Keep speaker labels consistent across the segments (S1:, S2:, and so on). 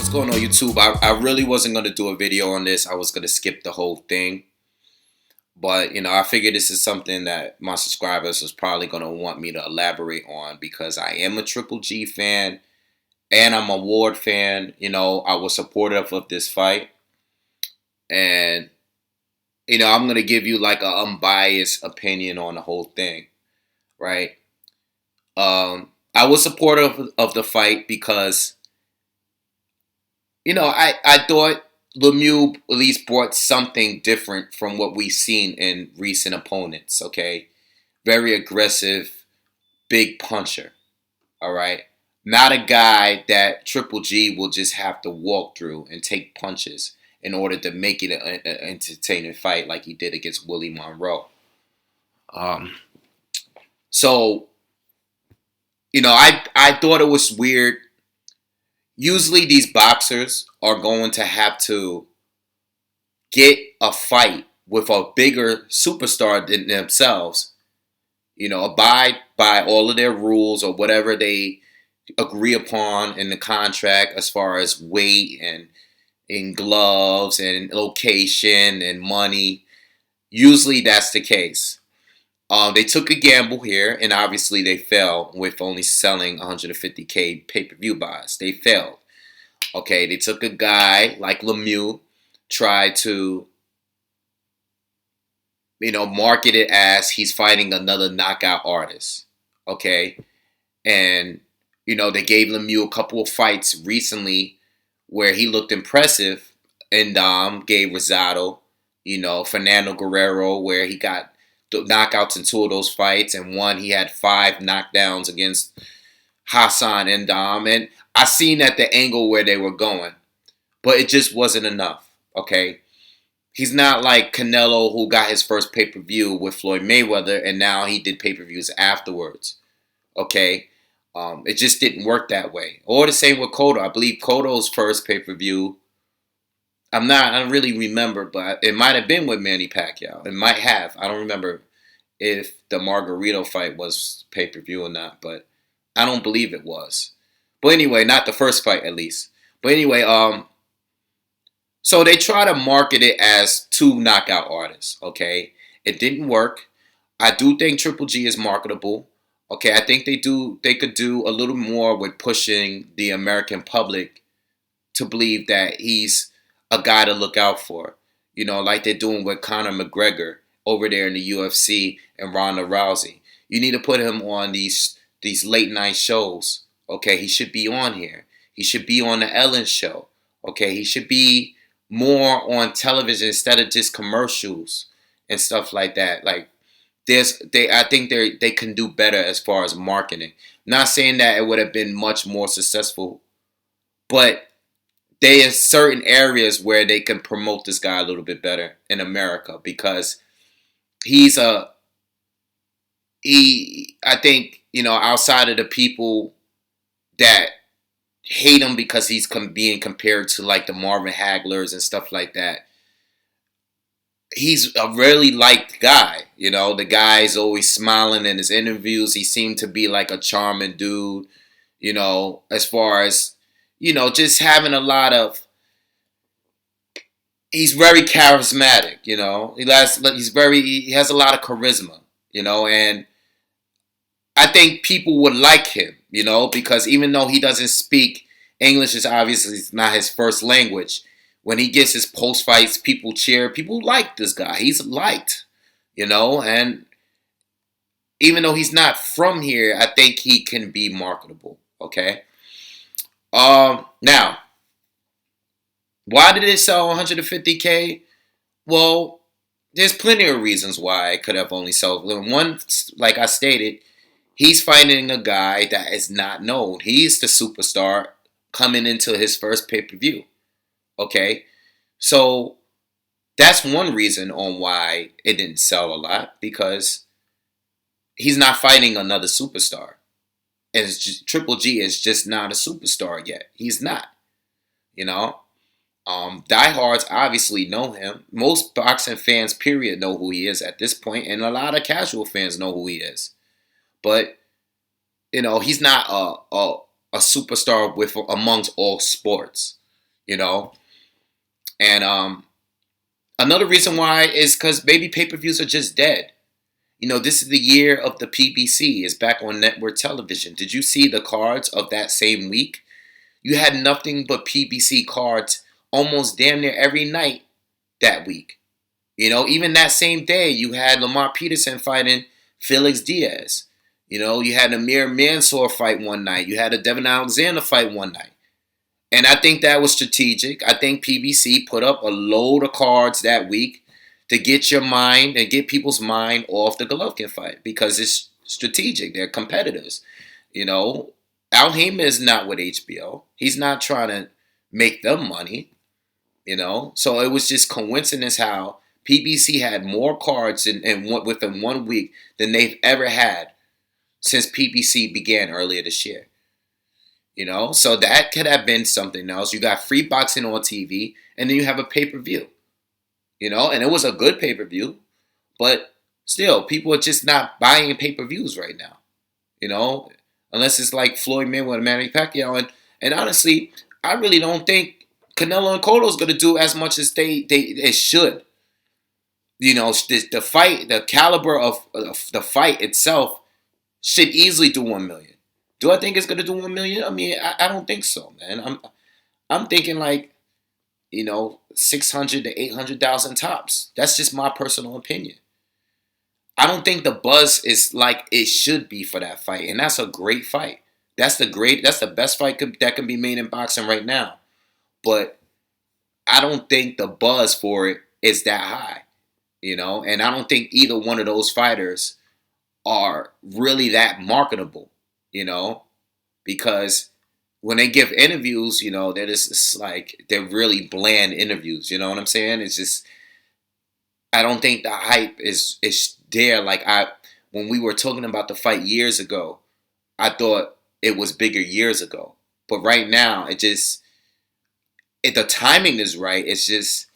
S1: What's going on, YouTube? I really wasn't going to do a video on this. I was going to skip the whole thing. But, I figured this is something that my subscribers is probably going to want me to elaborate on because I am a Triple G fan and I'm a Ward fan. I was supportive of this fight. And, I'm going to give you like an unbiased opinion on the whole thing, right? I was supportive of the fight because I thought Lemieux at least brought something different from what we've seen in recent opponents, okay? Very aggressive, big puncher, all right? Not a guy that Triple G will just have to walk through and take punches in order to make it an entertaining fight like he did against Willie Monroe. So, I thought it was weird. Usually these boxers are going to have to get a fight with a bigger superstar than themselves, abide by all of their rules or whatever they agree upon in the contract as far as weight and in gloves and location and money. Usually that's the case. They took a gamble here, and obviously they fell with only selling 150K pay-per-view buys. They failed. Okay, they took a guy like Lemieux, tried to, market it as he's fighting another knockout artist. Okay, and, they gave Lemieux a couple of fights recently where he looked impressive. And gave Rosado, Fernando Guerrero, where he got knockouts in 2 of those fights, and one he had 5 knockdowns against Hassan and and I seen at the angle where they were going, but it just wasn't enough. Okay, he's not like Canelo, who got his first pay-per-view with Floyd Mayweather and now he did pay-per-views afterwards. Okay, it just didn't work that way. Or the same with Cotto. I believe Cotto's first pay-per-view, I don't really remember, but it might have been with Manny Pacquiao. It might have. I don't remember if the Margarito fight was pay-per-view or not, but I don't believe it was. But anyway, not the first fight at least. But anyway, so they try to market it as 2 knockout artists, okay? It didn't work. I do think Triple G is marketable. Okay, I think they could do a little more with pushing the American public to believe that he's a guy to look out for. Like they're doing with Conor McGregor over there in the UFC and Ronda Rousey. You need to put him on these late night shows. Okay, he should be on here. He should be on the Ellen show. Okay, he should be more on television instead of just commercials and stuff like that. Like I think they can do better as far as marketing. Not saying that it would have been much more successful, but there are certain areas where they can promote this guy a little bit better in America because I think, outside of the people that hate him because he's being compared to like the Marvin Haglers and stuff like that, he's a really liked guy. The guy's always smiling in his interviews. He seemed to be like a charming dude, as far as, just having a lot of, he's very charismatic, he has a lot of charisma, and I think people would like him, because even though he doesn't speak English, is obviously not his first language. When he gets his post fights, people cheer. People like this guy. He's liked, and even though he's not from here, I think he can be marketable. Okay. Now, why did it sell 150K? Well, there's plenty of reasons why it could have only sold. One, like I stated, he's fighting a guy that is not known. He's the superstar coming into his first pay-per-view. Okay? So that's one reason on why it didn't sell a lot, because he's not fighting another superstar. And Triple G is just not a superstar yet. He's not. Diehards obviously know him. Most boxing fans, period, know who he is at this point, and a lot of casual fans know who he is. But he's not a superstar amongst all sports. you know. And another reason why is because baby pay-per-views are just dead. This is the year of the PBC. It's back on network television. Did you see the cards of that same week? You had nothing but PBC cards almost damn near every night that week. Even that same day, you had Lamar Peterson fighting Felix Diaz. You had Amir Mansour fight one night. You had a Devin Alexander fight one night. And I think that was strategic. I think PBC put up a load of cards that week to get your mind and get people's mind off the Golovkin fight because it's strategic. They're competitors. Al Heyman is not with HBO. He's not trying to make them money. So it was just coincidence how PBC had more cards within 1 week than they've ever had since PBC began earlier this year. So that could have been something else. You got free boxing on TV, and then you have a pay-per-view. And it was a good pay-per-view, but still, people are just not buying pay-per-views right now. Unless it's like Floyd Mayweather and Manny Pacquiao, and honestly, I really don't think Canelo and Cotto is going to do as much as they should. The fight, the caliber of the fight itself should easily do 1 million. Do I think it's going to do 1 million? I mean, I don't think so, man. I'm thinking like 600 to 800,000 tops. That's just my personal opinion. I don't think the buzz is like it should be for that fight, and that's a great fight. That's the best fight that can be made in boxing right now. But I don't think the buzz for it is that high, and I don't think either one of those fighters are really that marketable, because when they give interviews, they're just it's like they're really bland interviews. You know what I'm saying? It's just I don't think the hype is there. Like when we were talking about the fight years ago, I thought it was bigger years ago, but right now the timing is right. It's just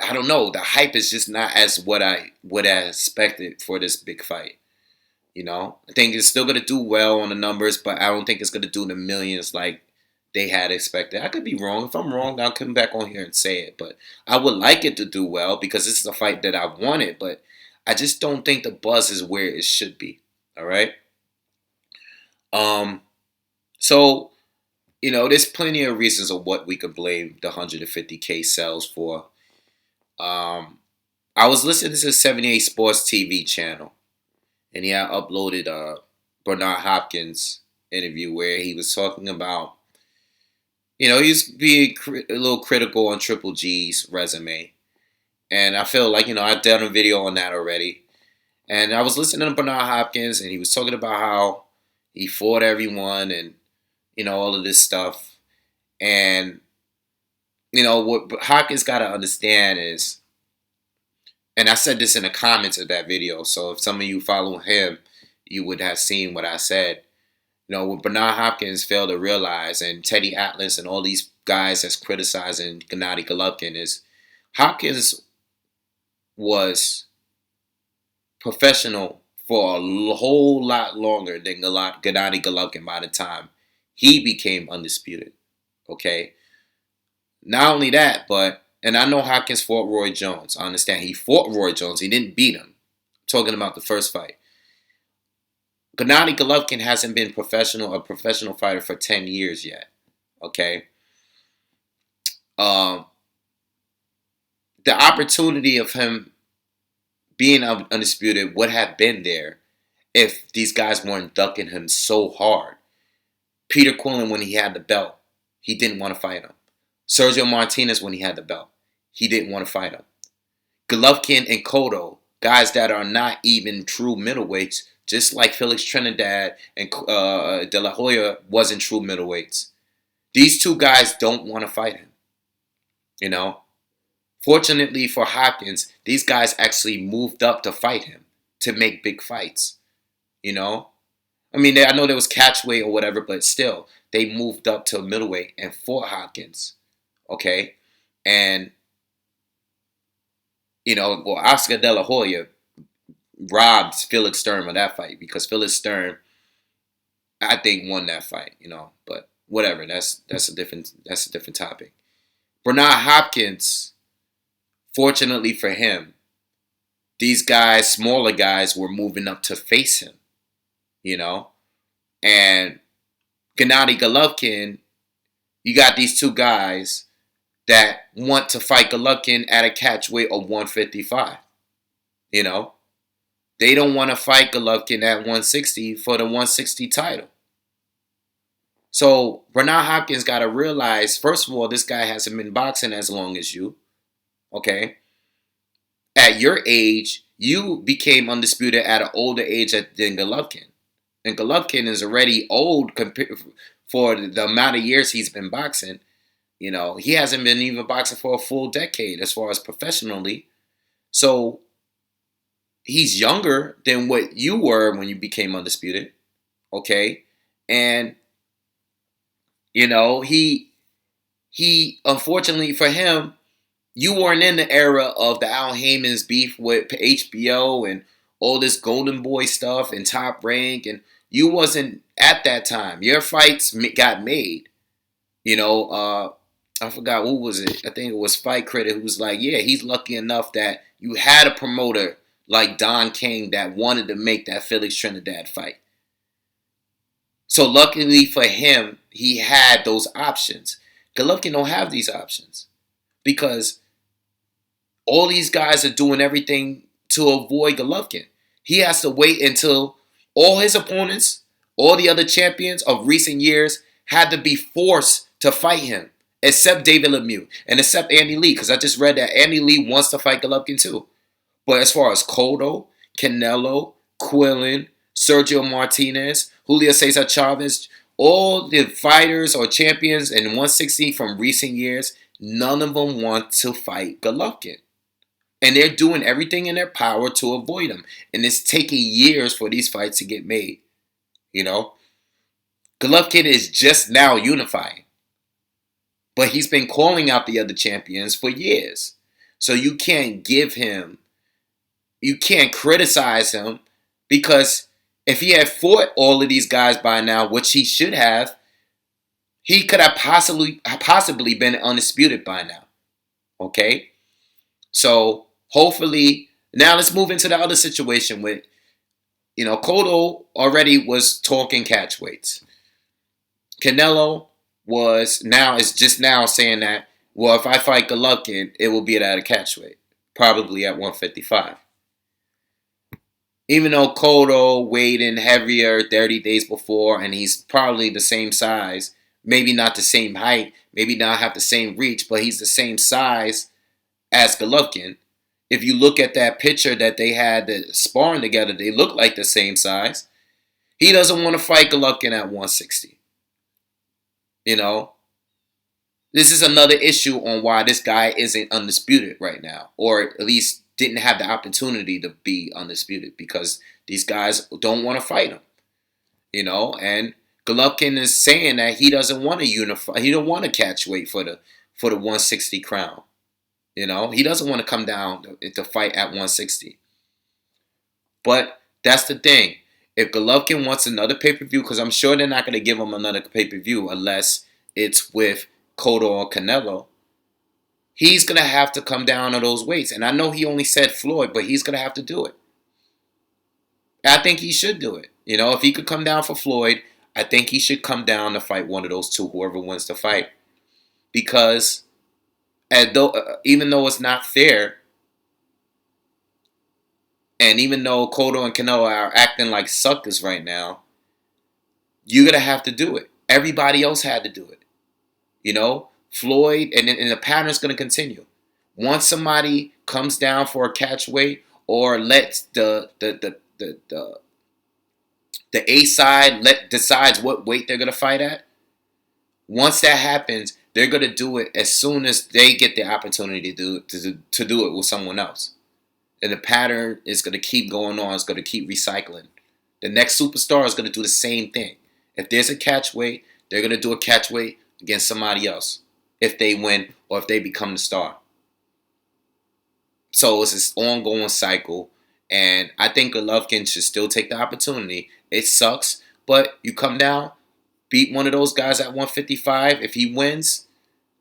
S1: I don't know. The hype is just not as what I would have expected for this big fight. I think it's still going to do well on the numbers, but I don't think it's going to do the millions like they had expected. I could be wrong. If I'm wrong, I'll come back on here and say it. But I would like it to do well because this is a fight that I wanted, but I just don't think the buzz is where it should be. All right? So, there's plenty of reasons of what we could blame the 150K sales for. I was listening to 78 Sports TV channel, and he had uploaded a Bernard Hopkins interview where he was talking about, he's being a little critical on Triple G's resume. And I feel like, I've done a video on that already. And I was listening to Bernard Hopkins, and he was talking about how he fought everyone and, all of this stuff. And, what Hopkins got to understand is, and I said this in the comments of that video, so if some of you follow him, you would have seen what I said. What Bernard Hopkins failed to realize, and Teddy Atlas and all these guys that's criticizing Gennady Golovkin, is Hopkins was professional for a whole lot longer than Gennady Golovkin by the time he became undisputed. Okay? Not only that, but, and I know Hopkins fought Roy Jones. I understand he fought Roy Jones. He didn't beat him. I'm talking about the first fight. Gennady Golovkin hasn't been a professional fighter for 10 years yet. Okay? The opportunity of him being undisputed would have been there if these guys weren't ducking him so hard. Peter Quillen, when he had the belt, he didn't want to fight him. Sergio Martinez, when he had the belt, he didn't want to fight him. Golovkin and Cotto, guys that are not even true middleweights, just like Felix Trinidad and De La Hoya wasn't true middleweights. These two guys don't want to fight him. Fortunately for Hopkins, these guys actually moved up to fight him, to make big fights. I mean, I know there was Catchweight or whatever, but still, they moved up to middleweight and fought Hopkins. Okay? And, Oscar De La Hoya robbed Felix Sturm of that fight because Felix Sturm, I think, won that fight, but whatever. That's a different topic. Bernard Hopkins, fortunately for him, these guys, smaller guys, were moving up to face him, you know? And Gennady Golovkin, you got these two guys that want to fight Golovkin at a catch weight of 155, you know? They don't want to fight Golovkin at 160 for the 160 title. So Bernard Hopkins got to realize, first of all, this guy hasn't been boxing as long as you, okay? At your age, you became undisputed at an older age than Golovkin. And Golovkin is already old for the amount of years he's been boxing. You know, he hasn't been even boxing for a full decade as far as professionally. So he's younger than what you were when you became undisputed. Okay? And, you know, he unfortunately for him, you weren't in the era of the Al Heyman's beef with HBO and all this Golden Boy stuff and Top Rank, and you wasn't at that time. Your fights got made. You know, I forgot who was it. I think it was Fight Critic who was like, yeah, he's lucky enough that you had a promoter like Don King that wanted to make that Felix Trinidad fight. So luckily for him, he had those options. Golovkin don't have these options because all these guys are doing everything to avoid Golovkin. He has to wait until all his opponents, all the other champions of recent years, had to be forced to fight him, except David Lemieux and except Andy Lee, because I just read that Andy Lee wants to fight Golovkin too. But as far as Cotto, Canelo, Quillin, Sergio Martinez, Julio Cesar Chavez, all the fighters or champions in 160 from recent years, none of them want to fight Golovkin. And they're doing everything in their power to avoid him. And it's taking years for these fights to get made. You know? Golovkin is just now unifying. But he's been calling out the other champions for years. So you can't criticize him, because if he had fought all of these guys by now, which he should have, he could have possibly been undisputed by now. Okay? So hopefully, now let's move into the other situation with, you know, Cotto already was talking catch weights. Canelo is just now saying that, well, if I fight Golovkin, it will be at a catch weight, probably at 155. Even though Cotto weighed in heavier 30 days before, and he's probably the same size, maybe not the same height, maybe not have the same reach, but he's the same size as Golovkin. If you look at that picture that they had sparring together, they look like the same size. He doesn't want to fight Golovkin at 160. You know, this is another issue on why this guy isn't undisputed right now, or at least didn't have the opportunity to be undisputed, because these guys don't want to fight him. You know, and Golovkin is saying that he doesn't want to unify. He don't want to catch weight for the 160 crown. You know, he doesn't want to come down to fight at 160. But that's the thing. If Golovkin wants another pay-per-view, because I'm sure they're not going to give him another pay-per-view unless it's with Cotto or Canelo, he's going to have to come down to those weights. And I know he only said Floyd, but he's going to have to do it. I think he should do it. You know, if he could come down for Floyd, I think he should come down to fight one of those two, whoever wins the fight. Because even though it's not fair, and even though Cotto and Canelo are acting like suckers right now, you're going to have to do it. Everybody else had to do it. You know, Floyd, and the pattern's going to continue. Once somebody comes down for a catch weight, or lets the A side decides what weight they're going to fight at, once that happens, they're going to do it as soon as they get the opportunity to do it with someone else. And the pattern is going to keep going on. It's going to keep recycling. The next superstar is going to do the same thing. If there's a catch weight, they're going to do a catch weight against somebody else if they win or if they become the star. So it's this ongoing cycle. And I think Golovkin should still take the opportunity. It sucks, but you come down, beat one of those guys at 155. If he wins,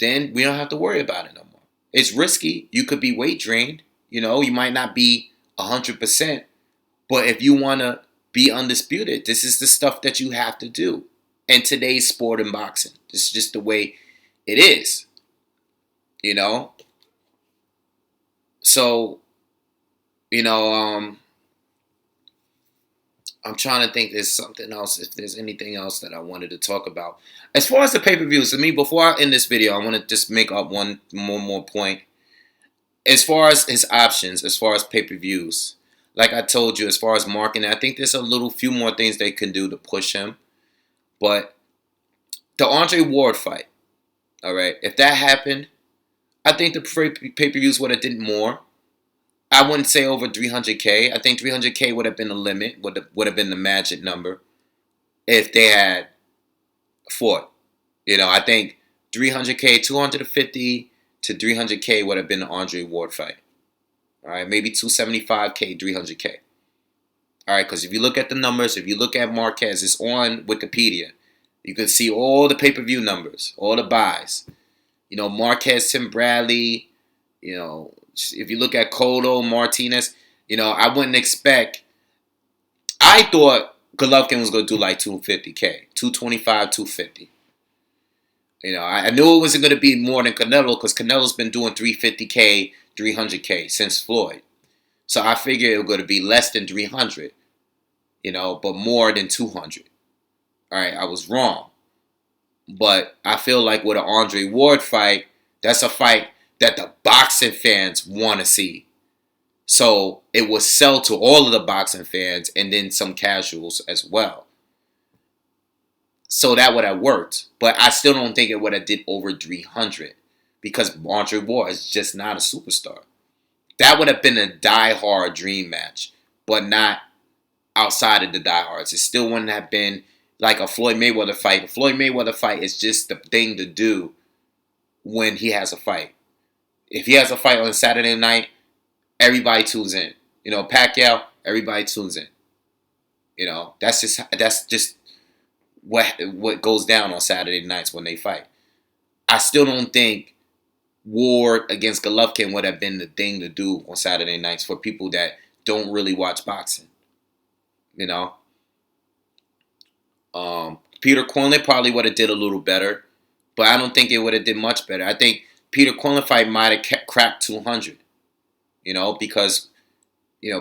S1: then we don't have to worry about it no more. It's risky. You could be weight drained. You might not be 100%. But if you want to be undisputed, this is the stuff that you have to do in today's sport and boxing. This is just the way it is. So, I'm trying to think there's something else, if there's anything else that I wanted to talk about. As far as the pay-per-views, before I end this video, I want to just make up one more point. As far as his options, as far as pay-per-views, like I told you, as far as marketing, I think there's a few more things they can do to push him. But the Andre Ward fight, all right, if that happened, I think the pay-per-views would have did more. I wouldn't say over 300K. I think 300K would have been the limit, would have been the magic number if they had fought. I think 300K, 250 to 300K would have been the Andre Ward fight. All right, maybe 275K, 300K. All right, because if you look at the numbers, if you look at Marquez, it's on Wikipedia. You can see all the pay-per-view numbers, all the buys. Marquez, Tim Bradley, if you look at Cotto, Martinez, I wouldn't expect. I thought Golovkin was going to do like 250K, 225, 250. I knew it wasn't going to be more than Canelo because Canelo's been doing 350K, 300K since Floyd. So I figured it was going to be less than 300, but more than 200. All right, I was wrong. But I feel like with an Andre Ward fight, that's a fight that the boxing fans want to see. So it will sell to all of the boxing fans and then some casuals as well. So that would have worked. But I still don't think it would have did over 300 because Andre Ward is just not a superstar. That would have been a die-hard dream match, but not outside of the diehards. It still wouldn't have been like a Floyd Mayweather fight. A Floyd Mayweather fight is just the thing to do when he has a fight. If he has a fight on Saturday night, everybody tunes in. Pacquiao, everybody tunes in. That's just what goes down on Saturday nights when they fight. I still don't think Ward against Golovkin would have been the thing to do on Saturday nights for people that don't really watch boxing. Peter Quinlan probably would have did a little better, but I don't think it would have did much better. I think Peter Quinlan fight might have cracked 200, because,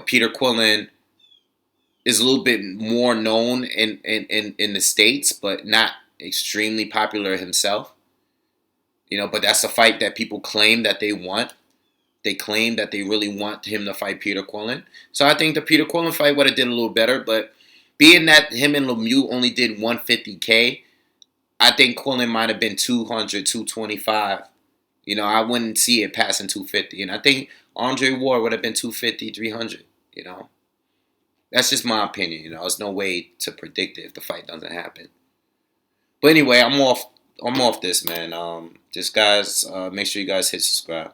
S1: Peter Quinlan is a little bit more known in the States, but not extremely popular himself. But that's a fight that people claim that they want. They claim that they really want him to fight Peter Quinlan. So I think the Peter Quinlan fight would have did a little better, but being that him and Lemieux only did 150K, I think Quinlan might have been 200, 225. I wouldn't see it passing 250. And I think Andre Ward would have been 250, 300, That's just my opinion, There's no way to predict it if the fight doesn't happen. But anyway, I'm off this, man. Just guys, make sure you guys hit subscribe.